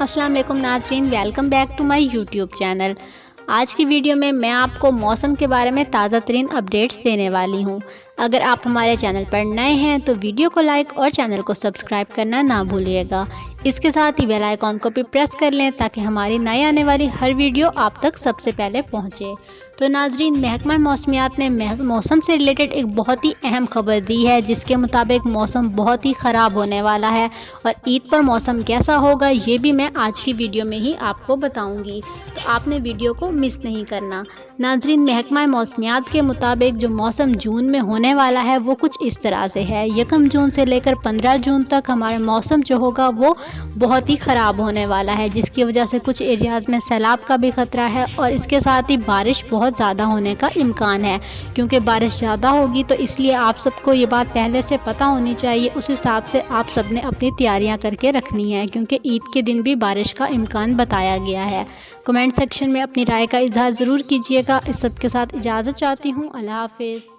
अस्सलाम वालेकुम नाज़रीन, welcome back to my YouTube channel. आज की वीडियो में मैं आपको मौसम के बारे में ताज़ा तरीन अपडेट्स देने वाली हूं। अगर आप हमारे चैनल पर नए हैं तो वीडियो को लाइक और चैनल को सब्सक्राइब करना ना भूलिएगा। इसके साथ ही बेल आइकॉन को भी प्रेस कर लें ताकि हमारी नई आने वाली हर वीडियो आप तक सबसे पहले पहुंचे। तो नाज़रीन, महकमा मौसमियात ने मौसम से रिलेटेड एक बहुत ही अहम खबर दी है, जिसके मुताबिक मौसम बहुत ही ख़राब होने वाला है और ईद पर मौसम कैसा होगा ये भी मैं आज की वीडियो में ही आपको बताऊंगी, तो आपने वीडियो को मिस नहीं करना। नाज़रीन, महकमा मौसमियात के मुताबिक जो मौसम जून में होने वाला है वो कुछ इस तरह से है। 1 जून से लेकर 15 जून तक हमारा मौसम जो होगा वो बहुत ही ख़राब होने वाला है, जिसकी वजह से कुछ एरियाज़ में सैलाब का भी ख़तरा है और इसके साथ ही बारिश बहुत ज़्यादा होने का इम्कान है। क्योंकि बारिश ज़्यादा होगी तो इसलिए आप सबको ये बात पहले से पता होनी चाहिए, उस हिसाब से आप सब ने अपनी तैयारियां करके रखनी है, क्योंकि ईद के दिन भी बारिश का इम्कान बताया गया है। कमेंट सेक्शन में अपनी राय का इजहार ज़रूर कीजिएगा। इस सब के साथ इजाज़त चाहती हूँ। अल्लाह हाफ़िज़।